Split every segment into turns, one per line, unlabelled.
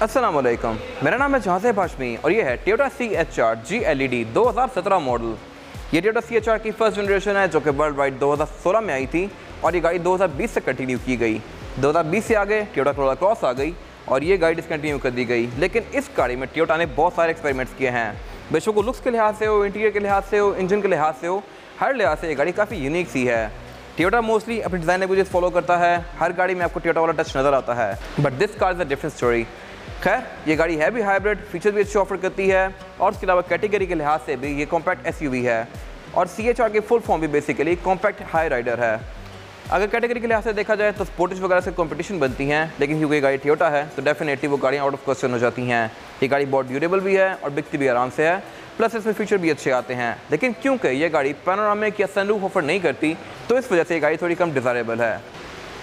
अस्सलाम वालेकुम, मेरा नाम है जहाज़ेब हाशमी और ये है टोयोटा CHR GLED 2017 मॉडल। ये टोयोटा CHR की फर्स्ट जनरेशन है जो कि वर्ल्ड वाइड 2016 में आई थी और ये गाड़ी 2020 से कंटिन्यू की गई। 2020 से आगे टोयोटा कोरोला क्रॉस आ गई और ये गाड़ी डिसकंटिन्यू कर दी गई। लेकिन इस गाड़ी में टोयोटा ने बहुत सारे एक्सपेरिमेंट्स किए हैं, बेशक वो लुक्स के लिहाज से हो, इंटीरियर के लिहाज से हो, इंजन के लिहाज से हो, हर लिहाज से ये गाड़ी काफ़ी यूनिक सी है। टोयोटा मोस्टली अपनी डिज़ाइन लैंग्वेजेस फॉलो करता है, हर गाड़ी में आपको टोयोटा वाला टच नज़र आता है, but this car is a different story. खैर, ये गाड़ी है भी हाइब्रिड, फीचर भी अच्छे ऑफर करती है और उसके अलावा कैटेगरी के लिहाज से भी ये कॉम्पैक्ट SUV है और CHR की फुल फॉर्म भी बेसिकली कॉम्पैक्ट हाई राइडर है। अगर कैटेगरी के लिहाज से देखा जाए तो स्पोर्टेज वगैरह से कंपटीशन बनती हैं, लेकिन क्योंकि ये गाड़ी टोयोटा है तो डेफिनेटली वो गाड़ियाँ आउट ऑफ क्वेश्चन हो जाती हैं। ये गाड़ी बहुत ड्यूरेबल भी है और बिकती भी आराम से है, प्लस इसमें फीचर भी अच्छे आते हैं। लेकिन क्योंकि ये गाड़ी पैनोरामिक या सनरूफ ऑफर नहीं करती तो इस वजह से ये गाड़ी थोड़ी कम डिज़ायरेबल है।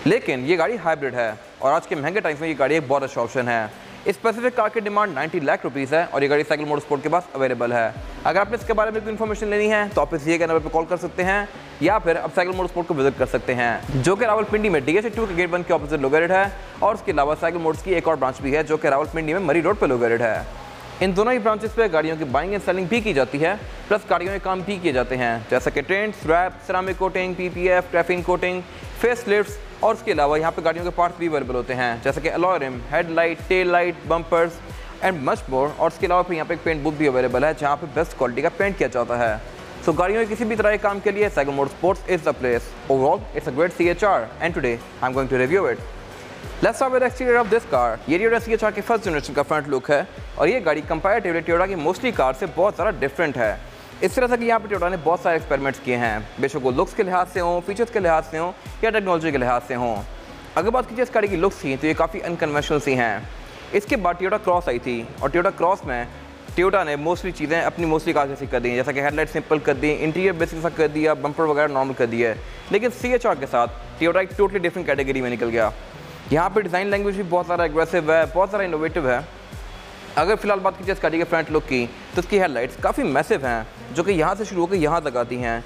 लेकिन ये गाड़ी हाइब्रिड है और आज के महंगे टाइम में ये गाड़ी एक बहुत अच्छा ऑप्शन है। इस स्पेसिफिक कार की डिमांड 90 लाख रुपीज़ है और ये गाड़ी साइकिल मोटरस्पोर्ट के पास अवेलेबल है। अगर आपने इसके बारे में कोई इन्फॉर्मेशन लेनी है तो आप इस दिए गए नंबर पर कॉल कर सकते हैं या फिर आप साइकिल मोटरस्पोर्ट को विजिट कर सकते हैं, जो कि रावलपिंडी में DSA 2 के गेट 1 के ऑपोजिट लोकेटेड है। और उसके अलावा साइकिल मोटर्स की एक और ब्रांच भी है जो कि रावलपिंडी में मरी रोड पर लोकेटेड है। इन दोनों ही ब्रांचेस पे गाड़ियों की बाइंग एंड सेलिंग भी की जाती है, प्लस गाड़ियों में काम भी किए जाते हैं जैसे कि tint, swap, ceramic coating, PPF, ट्रैफिन कोटिंग, फेस लिफ्ट्स और उसके अलावा यहाँ पे गाड़ियों के पार्ट्स भी अवेलेबल होते हैं जैसे कि alloy rim, headlight, tail light, bumpers and much more. और उसके अलावा फिर यहाँ पे एक पेंट बुक भी अवेलेबल है जहाँ पे बेस्ट क्वालिटी का पेंट किया जाता है। सो गाड़ियों के किसी भी तरह के काम के लिए cycle motorsports is the place. Overall it's a great CHR and today I am going to review it. Let's start with exterior of this car. ये टोयोटा CHR की फर्स्ट जनरेशन का फ्रंट लुक है और ये गाड़ी comparatively Toyota की mostly car से बहुत ज़्यादा डिफरेंट है। इस तरह से कि यहाँ पे टोयोटा ने बहुत सारे एक्सपेरिमेंट्स किए हैं, बेशक वो लुक्स के लिहाज से हों, फीचर्स के लिहाज से हों या टेक्नोलॉजी के लिहाज से हों। अगर बात कीजिए इस गाड़ी की लुक्स की तो ये काफ़ी अनकन्वेंशनल सी हैं। इसके बाद टोयोटा क्रॉस आई थी और टोयोटा क्रॉस में टोयोटा ने मोस्टली चीज़ें अपनी मोस्टली कार जैसी कर दी हैं, जैसा कि हेडलाइट सिंपल कर दी, इंटीरियर बेसिक सा कर दिया, बम्पर वगैरह नॉर्मल कर दिया है। लेकिन CHR के साथ टोयोटा एक टोटली डिफरेंट कैटेगरी में निकल गया। यहाँ पे डिज़ाइन लैंग्वेज भी बहुत ज़्यादा एग्रेसिव है, बहुत ज़्यादा इनोवेटिव है। अगर फिलहाल बात कीजिए इस गाड़ी के फ्रंट लुक की तो इसकी हेडलाइट्स काफ़ी मैसिव हैं, जो कि यहाँ से शुरू होकर यहाँ तक आती हैं।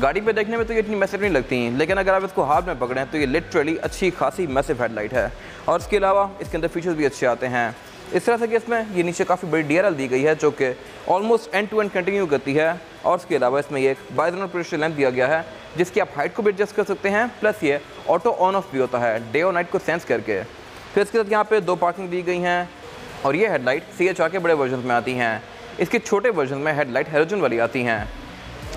गाड़ी पे देखने में तो ये इतनी मैसिव नहीं लगती, लेकिन अगर आप इसको हाथ में पकड़ें तो ये लिटरली अच्छी खासी मैसिव हेडलाइट है। और इसके अलावा इसके अंदर फीचर्स भी अच्छे आते हैं। इस तरह से कि इसमें ये नीचे काफ़ी बड़ी DRL दी गई है जो कि almost end to end continue करती है। और उसके अलावा इसमें ये एक बाइजोनल प्रेशर लैंप दिया गया है जिसकी आप हाइट को भी एडजस्ट कर सकते हैं, प्लस ये ऑटो ऑन ऑफ भी होता है डे और नाइट को सेंस करके। फिर इसके साथ यहाँ पे 2 पार्किंग दी गई हैं और ये हेडलाइट CHR के बड़े वर्जन में आती हैं। इसके छोटे वर्जन में हेडलाइट हैलोजन वाली आती हैं।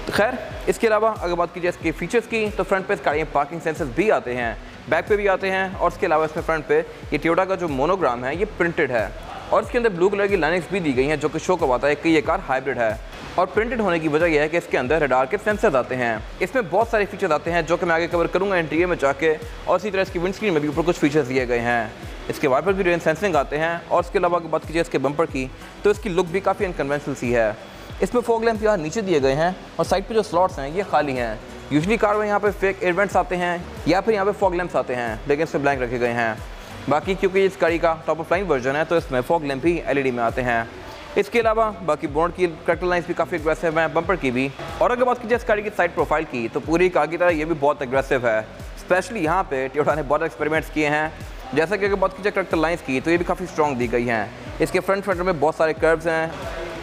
खैर, इसके अलावा अगर बात कीजिए इसके फीचर्स की तो फ्रंट पे इस गाड़ी में पार्किंग सेंसर्स भी आते हैं, बैक पे भी आते हैं। और इसके अलावा इसमें फ्रंट पे ये टोयोटा का जो मोनोग्राम है ये प्रिंटेड है और इसके अंदर ब्लू कलर की लाइनिंग्स भी दी गई हैं जो कि शो करवाता है कि ये कार हाइब्रिड है। और प्रिंटेड होने की वजह यह है कि इसके अंदर रडार के सेंसर्स आते हैं। इसमें बहुत सारे फीचर्स आते हैं जो कि मैं आगे कवर करूँगा इंटीरियर में जाके। और इसी तरह इसकी विंडस्क्रीन में भी ऊपर कुछ फीचर्स दिए गए हैं। इसके वाइपर भी रेन सेंसिंग आते हैं। और इसके अलावा अगर बात कीजिए इसके बम्पर की तो इसकी लुक भी काफ़ी अनकन्वेंशनल सी है। इसमें फॉग लैंप यहाँ नीचे दिए गए हैं और साइड पे जो स्लॉट्स हैं ये खाली हैं। यूजुअली कार में यहाँ पे फेक एयर वेंट्स आते हैं या फिर यहाँ पे फॉग लैंप्स आते हैं, लेकिन इसमें ब्लैंक रखे गए हैं। बाकी क्योंकि इस गाड़ी का टॉप ऑफ लाइन वर्जन है तो इसमें फॉग लैंप भी LED में आते हैं। इसके अलावा बाकी बोर्ड की कैरेक्टर लाइन्स भी काफ़ी एग्रेसिव हैं, बम्पर की भी। और अगर बात कीजिए इस गाड़ी की साइड प्रोफाइल की तो पूरी कार की तरह ये भी बहुत एग्रेसिव है। स्पेशली यहाँ पे टोयोटा ने बहुत एक्सपेरिमेंट्स किए हैं। जैसा कि अगर बात कीजिए कैरेक्टर लाइन्स की तो ये भी काफ़ी स्ट्रॉन्ग दी गई हैं। इसके फ्रंट फेंडर में बहुत सारे कर्व्स हैं।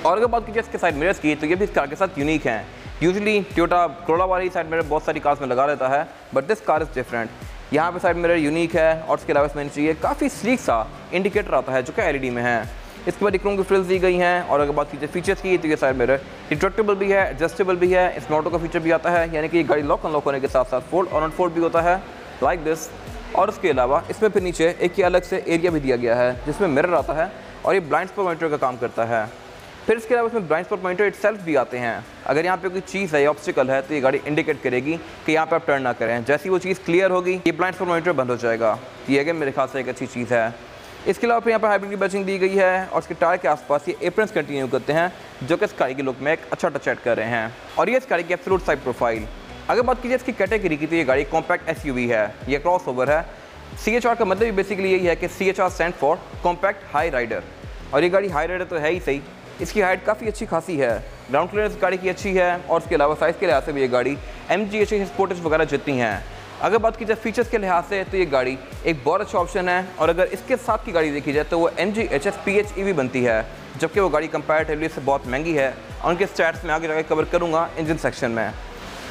और अगर बात कीजिए इसके साइड मिरर्स की तो ये भी इस कार के साथ यूनिक हैं। यूजुअली टोयोटा कोरोला वाली साइड मिरर बहुत सारी कार्स में लगा रहता है, but this car is different. यहाँ पे साइड मिरर यूनिक है और उसके अलावा इसमें चाहिए काफ़ी स्लीक सा इंडिकेटर आता है जो कि LED में है। इसके बाद क्रोम की फ्रिल्स दी गई हैं। और अगर बात कीजिए फीचर्स की तो ये साइड मिरर रिट्रैक्टेबल भी है, एडजस्टेबल भी है। इसमें ऑटो का फीचर भी आता है, यानी कि ये गाड़ी लॉक अनलॉक होने के साथ साथ फोल्ड और अनफोल्ड भी होता है लाइक दिस। और उसके अलावा इसमें फिर नीचे एक ये अलग से एरिया भी दिया गया है जिसमें मिरर आता है और ये ब्लाइंड स्पॉट मॉनिटर का काम करता है। फिर इसके अलावा इसमें ब्लाइंड स्पॉट मॉनिटर इटसेल्फ भी आते हैं। अगर यहाँ पे कोई चीज़ है या ऑब्स्टिकल है तो ये गाड़ी इंडिकेट करेगी कि यहाँ पे आप टर्न ना करें। जैसी वो चीज़ क्लियर होगी ये ब्लाइंड स्पॉट मॉनिटर बंद हो जाएगा। ये अगर मेरे ख्याल से एक अच्छी चीज़ है। इसके अलावा फिर यहाँ पर हाइब्रिड की बैचिंग दी गई है और इसके टायर के आसपास ये एप्रन्स कंटिन्यू करते हैं जो कि इस गाड़ी के लुक में एक अच्छा टच ऐड कर रहे हैं। और ये इस गाड़ी की एब्सोल्यूट साइड प्रोफाइल। अगर बात कीजिए इसकी कैटेगरी की तो ये गाड़ी कॉम्पैक्ट SUV है, ये क्रॉस ओवर है। CHR का मतलब भी बेसिकली यही है कि CHR stand for compact high rider. और ये गाड़ी हाई राइडर तो है ही सही, इसकी हाइट काफ़ी अच्छी खासी है, ग्राउंड क्लियरेंस गाड़ी की अच्छी है। और उसके अलावा साइज़ के लिहाज से भी ये गाड़ी MG स्पोर्टेज वगैरह जितनी हैं। अगर बात की जाए फीचर्स के लिहाज से तो ये गाड़ी एक बहुत अच्छा ऑप्शन है, और अगर इसके साथ की गाड़ी देखी जाए तो वो MG HS PHEV बनती है, जबकि वो गाड़ी कंपैरेटिवली से बहुत महंगी है, और उनके स्टैट्स में आगे जाकर कवर करूँगा इंजन सेक्शन में।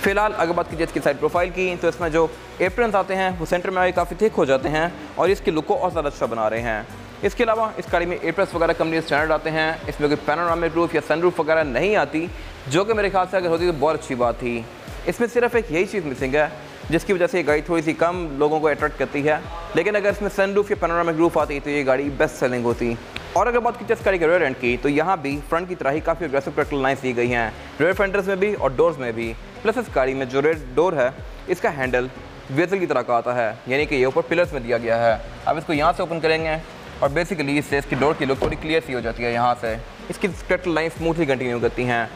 फिलहाल अगर बात की जाए इसकी साइड प्रोफाइल की तो इसमें जो एप्रन्स आते हैं वो सेंटर में आगे काफ़ी थिक हो जाते हैं और इसकी लुक को और ज़्यादा अच्छा बना रहे हैं। इसके अलावा इस गाड़ी में एप्रन्स वगैरह कंपनी स्टैंडर्ड आते हैं, इसमें कोई पैनोरामिक रूफ या सनरूफ वगैरह नहीं आती, जो कि मेरे ख्याल से अगर होती तो बहुत अच्छी बात थी। इसमें सिर्फ एक यही चीज़ मिसिंग है जिसकी वजह से ये गाड़ी थोड़ी सी कम लोगों को अट्रैक्ट करती है, लेकिन अगर इसमें सनरूफ या पैनोरामिक रूफ आती तो ये गाड़ी बेस्ट सेलिंग होती। और अगर बात की जाए इस गाड़ी के रेयर एंड की तो यहाँ भी फ्रंट की तरह ही काफ़ी अग्रेसिव प्रैक्टिकल लाइन्स दी गई हैं, रेयर फेंडर्स में भी और डोर्स में भी। प्लस इस गाड़ी में जो रेयर डोर है इसका हैंडल वेसल की तरह का आता है, यानी कि ये ऊपर पिलर्स में दिया गया है। अब इसको यहाँ से ओपन करेंगे और बेसिकली इससे इसकी डोर की लुक थोड़ी क्लियर सी हो जाती है। यहाँ से इसकी प्रैक्टिकल लाइन स्मूथली कंटिन्यू करती हैं।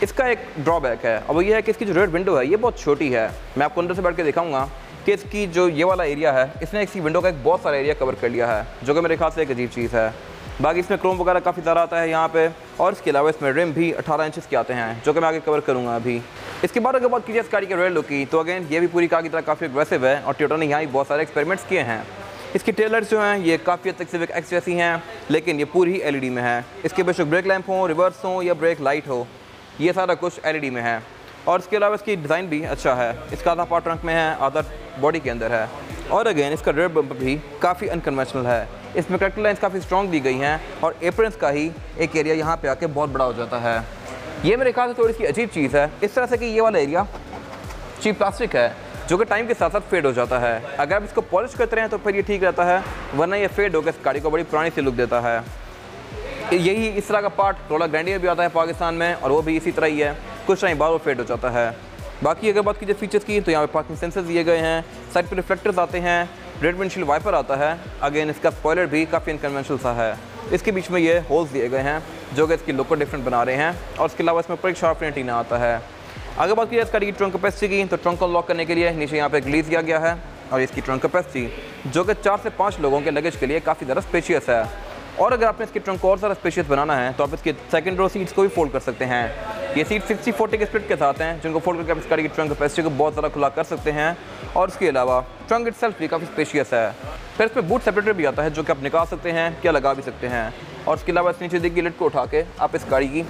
इसका एक ड्रॉबैक है, और वो ये है कि इसकी जो रेयर विंडो है ये बहुत छोटी है। मैं आपको अंदर से बैठ के दिखाऊंगा कि इसकी जो ये वाला एरिया है इसने इसकी विंडो का एक बहुत सारा एरिया कवर कर लिया है, जो कि मेरे ख्याल से एक अजीब चीज़ है। बाकी इसमें क्रोम वगैरह काफ़ी ज़्यादा आता है यहाँ पे, और इसके अलावा इसमें रिम भी 18 इंचेस के आते हैं, जो कि मैं आगे कवर करूँगा अभी। इसके बाद अगर बात कीजिए इस गाड़ी के रेयर लुक की तो अगेन ये भी पूरी कार की तरह काफ़ी अग्रेसिव है, और टोयोटा ने यहाँ ही बहुत सारे एक्सपेरिमेंट्स किए हैं। इसकी टेलर्स जो हैं ये काफ़ी हद तक सिविक एक्स जैसी हैं, लेकिन ये पूरी ही LED में है। इसके बेशक ब्रेक लैंप हो, रिवर्स हो या ब्रेक लाइट हो, ये सारा कुछ LED में है। और इसके अलावा इसकी डिज़ाइन भी अच्छा है, इसका आधा पार्ट ट्रंक में है, आधा बॉडी के अंदर है। और अगेन इसका रेयर बम्पर भी काफ़ी अनकन्वेंशनल है, इसमें करेक्टर लाइन्स काफ़ी स्ट्रॉन्ग दी गई हैं, और एप्रन्स का ही एक एरिया यहाँ पे आके बहुत बड़ा हो जाता है। ये मेरे ख्याल से थोड़ी सी अजीब चीज़ है, इस तरह से कि ये वाला एरिया चीप प्लास्टिक है, जो कि टाइम के साथ साथ फेड हो जाता है। अगर आप इसको पॉलिश करते हैं तो फिर ये ठीक रहता है, वरना ये फेड होकर इस गाड़ी को बड़ी पुरानी सी लुक देता है। यही इस तरह का पार्ट रोलर ग्रैंडियर भी आता है पाकिस्तान में, और वो भी इसी तरह ही है, कुछ टाइम बाद वो फेड हो जाता है। बाकी अगर बात कीजिए फीचर्स की तो यहाँ पे पार्किंग सेंसर्स दिए गए हैं, साइड पर रिफ्लेक्टर्स आते हैं, रेड विंडशील्ड वाइपर आता है। अगेन इसका स्पॉयलर भी काफ़ी अनकन्वेंशनल सा है, इसके बीच में ये होल्स दिए गए हैं जो कि इसकी लुक को डिफरेंट बना रहे हैं, और इसके अलावा इसमें ऊपर एक शार्प एंटीना आता है। अगर बात की जाए इसका ट्रंक कैपेसिटी की तो ट्रंक को लॉक करने के लिए नीचे यहाँ पे ग्लीज दिया गया है, और इसकी ट्रंक कैपेसिटी जो कि 4 से 5 लोगों के लगेज के लिए काफ़ी ज़्यादा स्पेशियस है। और अगर आपने इसके ट्रंक को और ज़्यादा स्पेशियस बनाना है तो आप इसके सेकंड रो सीट्स को भी फोल्ड कर सकते हैं। ये सीट 60-40 के स्प्लिट के साथ हैं, जिनको फोल्ड करके आप इस गाड़ी की ट्रंक कैपेसिटी को बहुत ज़्यादा खुला कर सकते हैं। और इसके अलावा ट्रंक इटसेल्फ भी काफ़ी स्पेशियस है। फिर इसमें बूट सेपरेटर भी आता है, जो कि आप निकाल सकते हैं क्या लगा भी सकते हैं। और इसके अलावा इस नीचे दी गई लिड को उठा के आप इस गाड़ी की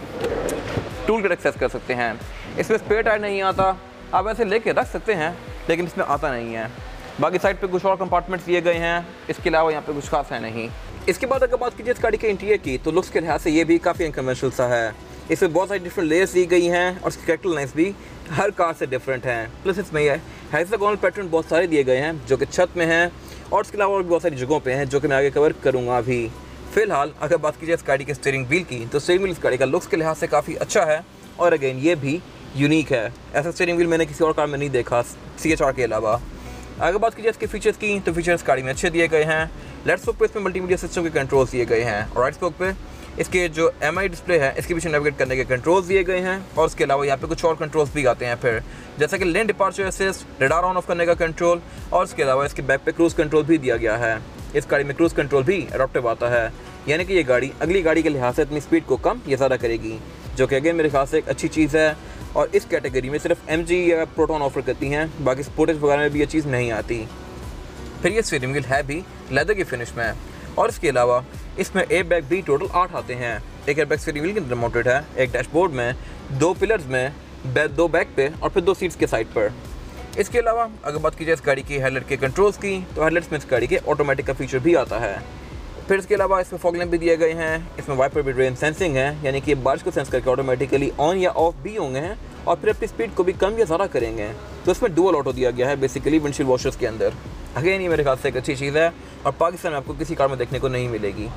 टूल किट एक्सेस कर सकते हैं। इसमें स्पेयर टायर नहीं आता, आप ऐसे लेके रख सकते हैं, लेकिन इसमें आता नहीं है। बाकी साइड पे कुछ और कंपार्टमेंट्स दिए गए हैं, इसके अलावा यहाँ पे कुछ खास है नहीं। इसके बाद अगर बात कीजिए इस गाड़ी के इंटीरियर की तो लुक्स के लिहाज से ये भी काफ़ी अनकन्वेंशनल सा है। इसमें बहुत सारी डिफरेंट लेयर्स दी गई हैं, और इसकी कैरेक्टर लाइन्स भी हर कार से डिफरेंट हैं। प्लस इसमें यह हेक्सागोनल पैटर्न बहुत सारे दिए गए हैं जो कि छत में हैं, और इसके अलावा और भी बहुत सारी जगहों पे हैं जो कि मैं आगे कवर करूँगा अभी। फिलहाल अगर बात कीजिए इस गाड़ी के स्टीयरिंग व्हील की तो स्टीयरिंग व्हील इस गाड़ी का लुक्स के लिहाज से काफ़ी अच्छा है, और अगेन ये भी यूनिक है। ऐसा स्टीयरिंग व्हील मैंने किसी और कार में नहीं देखा CHR के अलावा। अगर बात कीजिए इसके फीचर्स की तो फीचर्स गाड़ी में अच्छे दिए गए हैं। लेफ्ट स्पोक पे इसमें मल्टीमीडिया सिस्टम के कंट्रोल्स दिए गए हैं, और राइट स्पोक पे इसके जो MI डिस्प्ले है इसके पीछे नेविगेट करने के कंट्रोल्स दिए गए हैं। और उसके अलावा यहाँ पे कुछ और कंट्रोल्स भी आते हैं फिर, जैसे कि lane departure assist, radar on off करने का कंट्रोल, और उसके अलावा इसके बैक पे क्रूज कंट्रोल भी दिया गया है। इस गाड़ी में क्रूज कंट्रोल भी एडॉप्टिव आता है, यानी कि ये गाड़ी अगली गाड़ी के लिहाज से अपनी स्पीड को कम या ज़्यादा करेगी, जो कि अगेन मेरे ख्याल से एक अच्छी चीज़ है। और इस कैटेगरी में सिर्फ MG या प्रोटॉन ऑफर करती हैं, बाकी स्पोर्टेज वगैरह में भी ये चीज़ नहीं आती। फिर ये स्टीयरिंग व्हील है भी लेदर की फिनिश में, और इसके अलावा इसमें एयरबैग भी टोटल 8 आते हैं। एक एयरबैग स्टीयरिंग व्हील के अंदर माउंटेड है, एक डैशबोर्ड में, 2 पिलर्स में, 2 बैक पे, और फिर 2 सीट्स के साइड पर। इसके अलावा अगर बात की जाए इस गाड़ी की हेडलाइट के कंट्रोल्स की तो हेडलाइट्स में इस गाड़ी के ऑटोमेटिक का फीचर भी आता है। फिर इसके अलावा इसमें फॉग लैंप भी दिए गए हैं, इसमें वाइपर भी रेन सेंसिंग है, यानी कि बारिश को सेंस करके ऑटोमेटिकली ऑन या ऑफ भी होंगे हैं, और फिर अपनी स्पीड को भी कम या ज़्यादा करेंगे। तो इसमें डुअल ऑटो दिया गया है बेसिकली विंडशील्ड वॉशर्स के अंदर। अगेन ये मेरे ख्याल से एक अच्छी चीज़ है, और पाकिस्तान में आपको किसी कार में देखने को नहीं मिलेगी।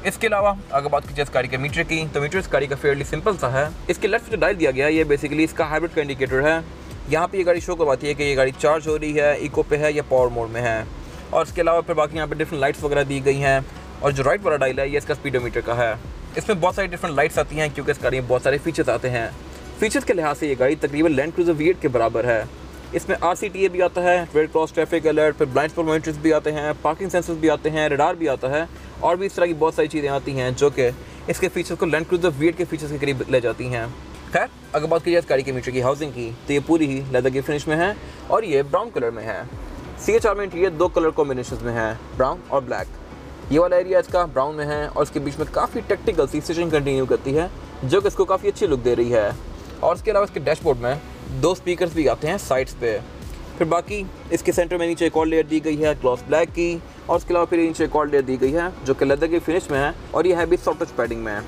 इसके अलावा अगर बात कीजिए इस गाड़ी के मीटर की तो मीटर इस गाड़ी का फेयरली सिंपल सा है। इसके लेफ्ट जो डायल दिया गया है ये बेसिकली इसका हाइब्रिड का इंडिकेटर है। यहाँ पे ये गाड़ी शो करवाती है कि ये गाड़ी चार्ज हो रही है, इको पे है या पावर मोड में है। और इसके अलावा फिर बाकी यहाँ पे डिफरेंट लाइट्स वगैरह दी गई हैं, और जो राइट वाला डायल है ये इसका स्पीडोमीटर का है। इसमें बहुत सारी डिफरेंट लाइट्स आती हैं, क्योंकि इस गाड़ी में बहुत सारे फीचर्स आते हैं। फीचर्स के लिहाज से ये गाड़ी तकरीबन लैंड क्रूजर V8 के बराबर है। इसमें RCTA भी आता है, रेड क्रॉस ट्रैफिक अलर्ट, फिर ब्लाइंड स्पॉट मॉनिटर्स भी आते हैं, पार्किंग सेंसर्स भी आते हैं, रडार भी आता है, और भी इस तरह की बहुत सारी चीज़ें आती हैं जो कि इसके फीचर्स को लैंड क्रूजर V8 के फीचर्स के करीब ले जाती हैं। खैर अगर बात की जाए गाड़ी के मीटर की हाउसिंग की तो ये पूरी ही लेदर की फिनिश में है और ये ब्राउन कलर में है। CHR में इंटीरियर 2 कलर कॉम्बिनेशन में है, ब्राउन और ब्लैक। ये वाला एरिया इसका ब्राउन में है और इसके बीच में काफ़ी टेक्निकल सी स्टिचिंग कंटिन्यू करती है जो कि इसको काफ़ी अच्छी लुक दे रही है। और इसके अलावा इसके डैशबोर्ड में 2 स्पीकर्स भी आते हैं साइड्स पे। फिर बाकी इसके सेंटर में नीचे एक और लेयर दी गई है ग्लॉस ब्लैक की, और उसके अलावा फिर नीचे एक और लेयर दी गई है जो कि लेदर की फिनिश में है और ये है भी सॉफ्ट टच पैडिंग में है।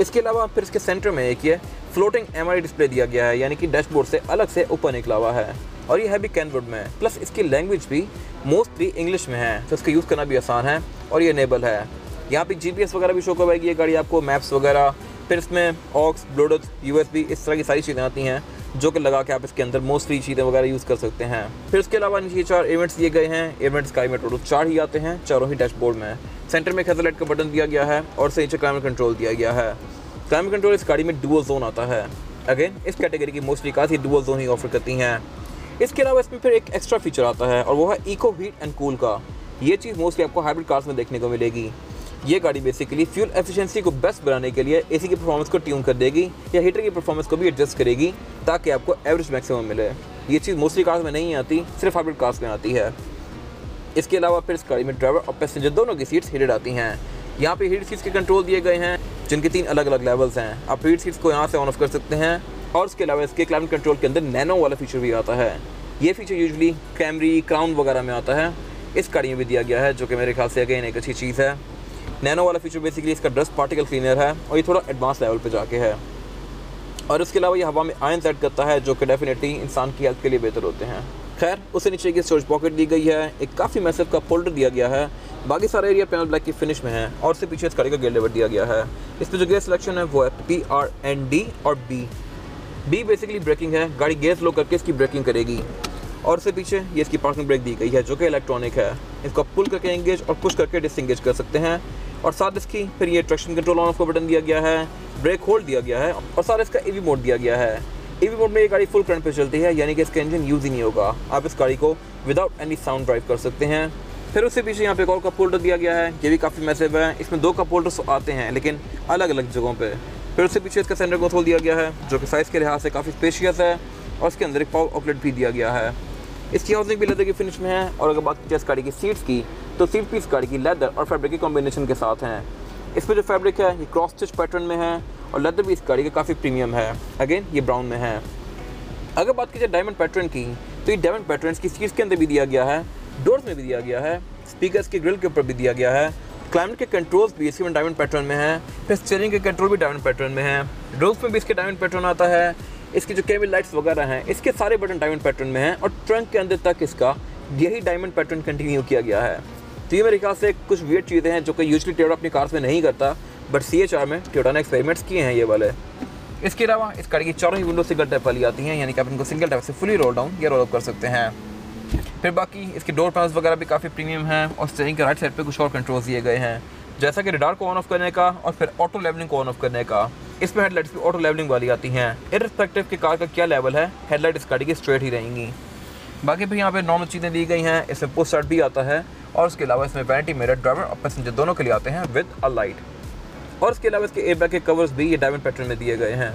इसके अलावा फिर इसके सेंटर में एक ये फ्लोटिंग MRI डिस्प्ले दिया गया है, यानी कि डैशबोर्ड से अलग से ऊपर निकला हुआ है, और ये है भी कैनवुड में। प्लस इसकी लैंग्वेज भी मोस्टली इंग्लिश में है तो इसका यूज़ करना भी आसान है और ये इनेबल है। यहाँ पे GPS वगैरह भी शो करवाएगी ये गाड़ी आपको, मैप्स वगैरह। फिर इसमें ऑक्स, ब्लूटूथ, USB इस तरह की सारी चीज़ें आती हैं जो कि लगा के आप इसके अंदर मोस्टली चीज़ें वगैरह यूज़ कर सकते हैं। फिर इसके अलावा नीचे 4 इवेंट्स दिए गए हैं। इवेंट्स स्काई में टोटल 4 ही आते हैं, चारों ही डैशबोर्ड में। सेंटर में एक हेडलाइट का बटन दिया गया है और से नीचे क्लाइमेट कंट्रोल दिया गया है। क्लाइमेट कंट्रोल इस गाड़ी में डुअल जोन आता है। अगेन इस कैटेगरी की मोस्टली कार्स ही डुअल जोन ही ऑफर करती हैं। इसके अलावा इसमें फिर एक एक्स्ट्रा फीचर आता है और वो है इको हीट एंड कूल का। ये चीज़ मोस्टली आपको हाइब्रिड कार्स में देखने को मिलेगी। ये गाड़ी बेसिकली फ्यूल एफिशिएंसी को बेस्ट बनाने के लिए AC की परफॉर्मेंस को ट्यून कर देगी या हीटर की परफॉर्मेंस को भी एडजस्ट करेगी ताकि आपको एवरेज मैक्सिमम मिले। ये चीज़ मोस्टली कार्स में नहीं आती, सिर्फ हाइब्रिड कार्स में आती है। इसके अलावा फिर इस गाड़ी में ड्राइवर और पैसेंजर दोनों की सीट्स हीटेड आती हैं। यहाँ पे हीट सीट्स के कंट्रोल दिए गए हैं जिनके 3 अलग अलग लेवल्स हैं। आप हीट सीट्स को यहाँ से ऑन ऑफ कर सकते हैं। और इसके अलावा इसके क्लाइमेट कंट्रोल के अंदर नैनो वाला फीचर भी आता है। ये फीचर यूजुअली कैमरी, क्राउन वगैरह में आता है, इस गाड़ी में भी दिया गया है जो कि मेरे ख्याल से अगेन एक अच्छी चीज़ है। नैनो वाला फीचर बेसिकली इसका डस्ट पार्टिकल क्लीनर है और ये थोड़ा एडवांस लेवल पे जाके है। और इसके अलावा ये हवा में आयन सेट करता है जो कि डेफिनेटली इंसान की हेल्थ के लिए बेहतर होते हैं। खैर उससे नीचे की स्टोरेज पॉकेट दी गई है, एक काफ़ी मैसिव का फोल्डर दिया गया है। बाकी सारा एरिया पैनल ब्लैक की फिनिश में है और उससे पीछे इस गाड़ी का गेयर लेवर दिया गया है। इस पर जो गेयर सिलेक्शन है वो है PRND और B बेसिकली ब्रेकिंग है, गाड़ी गेयर स्लो करके इसकी ब्रेकिंग करेगी। और उससे पीछे ये इसकी पार्किंग ब्रेक दी गई है जो कि इलेक्ट्रॉनिक है। इसको पुल करके एंगेज और पुश करके डिसएंगेज कर सकते हैं। और साथ इसकी फिर ये ट्रैक्शन कंट्रोल ऑन ऑफ का बटन दिया गया है, ब्रेक होल्ड दिया गया है और साथ इसका EV मोड दिया गया है। EV मोड में ये गाड़ी फुल करंट पे चलती है, यानी कि इसका इंजन यूज़ ही नहीं होगा। आप इस गाड़ी को विदाउट एनी साउंड ड्राइव कर सकते हैं। फिर उससे पीछे यहाँ पे एक और कप होल्डर दिया गया है, ये भी काफ़ी मैसिव है। इसमें 2 कप होल्डर्स आते हैं लेकिन अलग अलग जगहों पे। फिर उससे पीछे इसका सेंटर कंसोल दिया गया है जो कि साइज़ के लिहाज से काफ़ी स्पेशियस है और इसके अंदर एक पावर आउटलेट भी दिया गया है। इसकी हाउसिंग भी लेदर की फिनिश में है। और अगर बात की जाए इस गाड़ी की सीट्स की तो सीट भी इस गाड़ी की लेदर और फैब्रिक के कॉम्बिनेशन के साथ हैं। इसमें जो फैब्रिक है ये क्रॉस स्टिच पैटर्न में है और लेदर भी इस गाड़ी का काफ़ी प्रीमियम है। अगेन ये ब्राउन में है। अगर बात की जाए डायमंड पैटर्न की तो ये डायमंड पैटर्न की सीट्स के अंदर भी दिया गया है, डोर्स में भी दिया गया है, स्पीकर्स के ग्रिल के ऊपर भी दिया गया है। क्लाइमेट के कंट्रोल्स भी इसके में डायमंड पैटर्न में है। फिर स्टीयरिंग के कंट्रोल भी डायमंड पैटर्न में है। डोर्स में भी इसके डायमंड पैटर्न आता है। इसकी जो केबल लाइट्स वगैरह हैं इसके सारे बटन डायमंड पैटर्न में हैं और ट्रंक के अंदर तक इसका यही डायमंड पैटर्न कंटिन्यू किया गया है। तो ये मेरे ख्याल से कुछ वियर्ड चीज़ें हैं जो कि यूजुअली टोयोटा अपनी कार्स में नहीं करता, बट CHR में टोयोटा ने एक्सपेरिमेंट्स किए हैं ये वाले। इसके अलावा इस गाड़ी की चारों ही विंडो सिंगल टैप वाली आती हैं, यानी कि आप इनको सिंगल टैप से फुली रोल डाउन या रोल अप कर सकते हैं। फिर बाकी इसके डोर पैनल्स वगैरह भी काफ़ी प्रीमियम हैं और स्टीयरिंग के राइट साइड पे कुछ और कंट्रोल्स दिए गए हैं, जैसा कि रडार को ऑन ऑफ करने का और फिर ऑटो लेवलिंग को ऑन ऑफ करने का। इसमें हेडलाइट्स भी ऑटो लेवलिंग वाली आती हैं। इररिस्पेक्टिव कि कार का क्या लेवल है, हेडलाइट इस गाड़ी की स्ट्रेट ही रहेंगी। बाकी फिर यहाँ पे नॉर्मल चीज़ें दी गई हैं। इसमें पुश स्टार्ट भी आता है और उसके अलावा इसमें वैनिटी मिरर ड्राइवर और पैसेंजर दोनों के लिए आते हैं विद अ लाइट। और इसके अलावा इसके एयरबैग के कवर्स भी ये डायमंड पैटर्न में दिए गए हैं।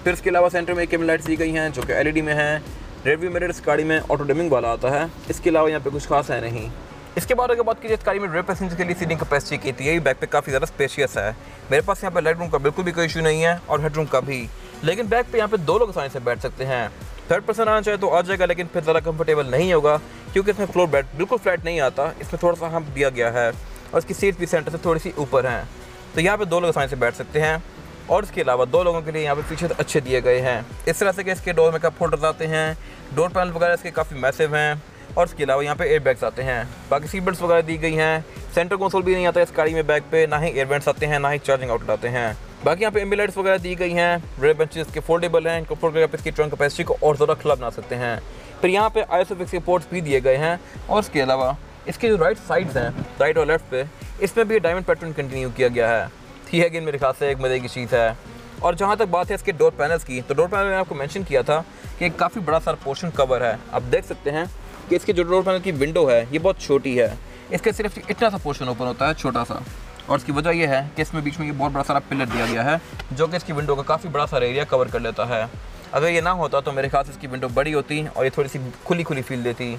फिर इसके अलावा सेंटर में केबल लाइट्स दी गई हैं जो कि LED में है। रियरव्यू मिरर इस गाड़ी में ऑटो डिमिंग वाला आता है। इसके अलावा यहाँ पे कुछ खास है नहीं। इसके बाद अगर बात कीजिए इस गाड़ी में रियर पैसेंजर के लिए सीटिंग कैपेसिटी की थी, ये बैक पे काफ़ी ज़्यादा स्पेशियस है। मेरे पास यहाँ पे लेग रूम का बिल्कुल भी कोई इशू नहीं है और हेड रूम का भी, लेकिन बैक पे यहाँ पे 2 लोग आसानी से बैठ सकते हैं। थर्ड पर्सन आना चाहे तो आ जाएगा, लेकिन फिर ज़्यादा कंफर्टेबल नहीं होगा क्योंकि इसमें फ्लोर बेड बिल्कुल फ्लैट नहीं आता, इसमें थोड़ा सा हम्प दिया गया है और इसकी सीट भी सेंटर से थोड़ी सी ऊपर हैं, तो यहाँ पे 2 लोग आसानी से बैठ सकते हैं। और इसके अलावा 2 लोगों के लिए यहाँ पे फीचर्स अच्छे दिए गए हैं, इस तरह से कि इसके डोर में कप होल्डर्स आते हैं, डोर पैनल वगैरह इसके काफ़ी मैसिव हैं और इसके अलावा यहाँ पे एयर बैग्स आते हैं। बाकी सीट बेल्ट्स वगैरह दी गई हैं। सेंटर कंसोल भी नहीं आता इस गाड़ी में बैक पे, ना ही एयर वेंट्स आते हैं, ना ही चार्जिंग आउटलेट आते हैं। बाकी यहाँ पे एम्बी लाइट्स वगैरह दी गई हैं। रेयर बेंचेस के फोल्डेबल हैं, इनको फोल्ड करके आप इसकी ट्रंक कैपेसिटी को और ज़्यादा खुला बना सकते हैं। फिर यहाँ पे ISOFIX के पोर्ट्स भी दिए गए हैं और इसके अलावा इसके जो राइट साइड्स हैं, राइट और लेफ्ट पे, इसमें भी डायमंड पैटर्न कंटिन्यू किया गया है। ठीक है कि मेरे ख्याल से एक मज़े की चीज़ है। और जहाँ तक बात है इसके डोर पैनल्स की, तो डोर पैनल मैंने आपको मेंशन किया था कि काफ़ी बड़ा सारा पोर्शन कवर है। आप देख सकते हैं कि इसके जो डोर पैनल की विंडो है ये बहुत छोटी है, इसके सिर्फ इतना सा पोर्शन ओपन होता है छोटा सा, और इसकी वजह यह है कि इसमें बीच में ये बहुत बड़ा सारा पिलर दिया गया है जो कि इसकी विंडो का काफ़ी बड़ा सारा एरिया कवर कर लेता है। अगर ये ना होता तो मेरे ख्याल से इसकी विंडो बड़ी होती और ये थोड़ी सी खुली खुली फील देती।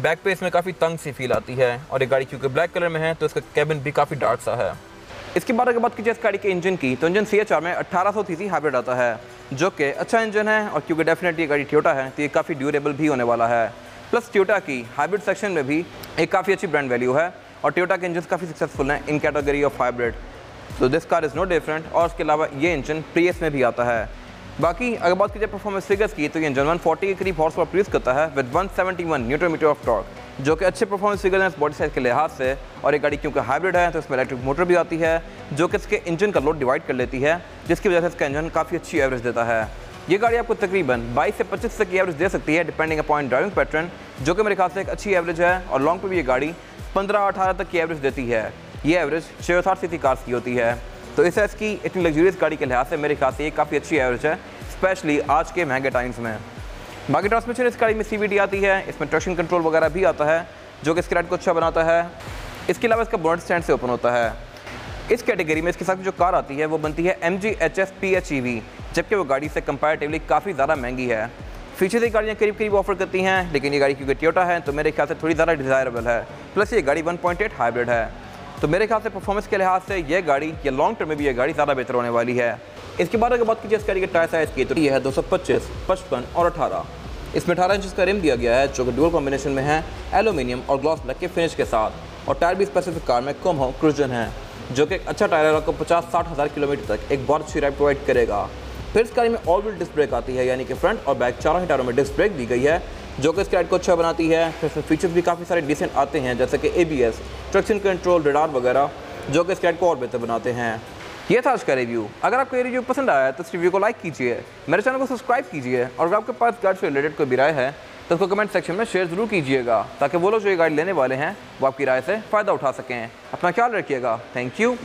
बैक पे इसमें काफ़ी तंग सी फील आती है और ये गाड़ी क्योंकि ब्लैक कलर में है तो इसका कैबिन भी काफ़ी डार्क सा है। इसके बाद अगर बात कीजिए इस गाड़ी के इंजन की, तो इंजन CHR में 1800 सीसी हाइब्रिड आता है जो कि अच्छा इंजन है और क्योंकि डेफिनेटली ये गाड़ी टोयोटा है तो ये काफ़ी ड्यूरेबल भी होने वाला है। प्लस टोयोटा की हाइब्रिड सेक्शन में भी एक काफ़ी अच्छी ब्रांड वैल्यू है और टोयोटा के इंजन काफ़ी सक्सेसफुल हैं इन कैटेगरी ऑफ हाइब्रिड। तो this car is no different और उसके अलावा ये इंजन प्रियस में भी आता है। बाकी अगर बात कीजिए परफॉर्मेंस फिगर्स की, तो ये इंजन 140 के करीब हॉर्स पावर प्रोड्यूस करता है with 171 newton metre of torque, जो कि अच्छे परफॉर्मेंस फिगर हैं इस बॉडी साइज के लिहाज से। और ये गाड़ी क्योंकि हाइब्रिड है तो इसमें इलेक्ट्रिक मोटर भी आती है जो कि इसके इंजन का लोड डिवाइड कर लेती है, जिसकी वजह से इसका इंजन काफ़ी अच्छी एवरेज देता है। ये गाड़ी आपको तकरीबन 22 से 25 तक की एवरेज दे सकती है डिपेंडिंग अपॉन ड्राइविंग पैटर्न, जो कि मेरे ख्याल से एक अच्छी एवरेज है। और लॉन्ग पे भी ये गाड़ी 15-18 तक की एवरेज देती है। ये एवरेज 660 सीसी कार्स की होती है। तो इस एस की इतनी लग्जूरियस गाड़ी के लिहाज से मेरे ख्याल से ये काफ़ी अच्छी एवरेज है, स्पेशली आज के महंगे टाइम्स में। बाकी ट्रांसमिशन इस गाड़ी में CVT आती है, इसमें ट्रैक्शन कंट्रोल वगैरह भी आता है जो कि इसकी राइड को अच्छा बनाता है। इसके अलावा इसका बोनट स्टैंड से ओपन होता है। इस कैटेगरी में इसके साथ जो कार आती है वो बनती है MG HS PHEV, जबकि वो गाड़ी से कंपैरेटिवली काफ़ी ज़्यादा महंगी है। फीचर्स ये गाड़ियाँ करीब करीब ऑफर करती हैं, लेकिन ये गाड़ी क्योंकि टोयोटा है तो मेरे ख्याल से थोड़ी ज़्यादा डिज़ायरेबल है। प्लस ये गाड़ी 1.8 हाइब्रिड है, तो मेरे ख्याल से परफॉर्मेंस के लिहाज से ये गाड़ी या लॉन्ग टर्म में भी ये गाड़ी ज़्यादा बेहतर होने वाली है। इसके बाद अगर बात कीजिए इस गाड़ी के टायर साइज़ की, तो ये है 225, 55 और 18। इसमें 18 इंच का रिम दिया गया है जो कि डुअल कॉम्बिनेशन में है एल्यूमिनियम और ग्लॉस ब्लैक के फिनिश के साथ। और टायर भी स्पेसिफिक कार में कम हो क्रूजन है, जो कि एक अच्छा टायर आपको 50-60 हज़ार किलोमीटर तक एक बहुत अच्छी राइड प्रोवाइड करेगा। फिर इस गाड़ी में ऑल व्हील डिस्क ब्रेक आती है, यानी कि फ्रंट और बैक चारों ही टायरों में डिस्क ब्रेक दी गई है जो कि इस राइड को अच्छा बनाती है। फिर इसमें फीचर्स भी काफ़ी सारे डिसेंट आते हैं जैसे कि ABS, ट्रैक्शन कंट्रोल, रडार वगैरह, जो कि इस राइड को और बेहतर बनाते हैं। ये था आज का रिव्यू। अगर आपको ये रिव्यू पसंद आया तो इस रिव्यू को लाइक कीजिए, मेरे चैनल को सब्सक्राइब कीजिए और अगर आपके पास गाड़ी से रिलेटेड कोई भी राय है तो उसको कमेंट सेक्शन में शेयर ज़रूर कीजिएगा, ताकि वो लोग जो ये गाड़ी लेने वाले हैं वो आपकी राय से फ़ायदा उठा सकें। अपना ख्याल रखिएगा। Thank you.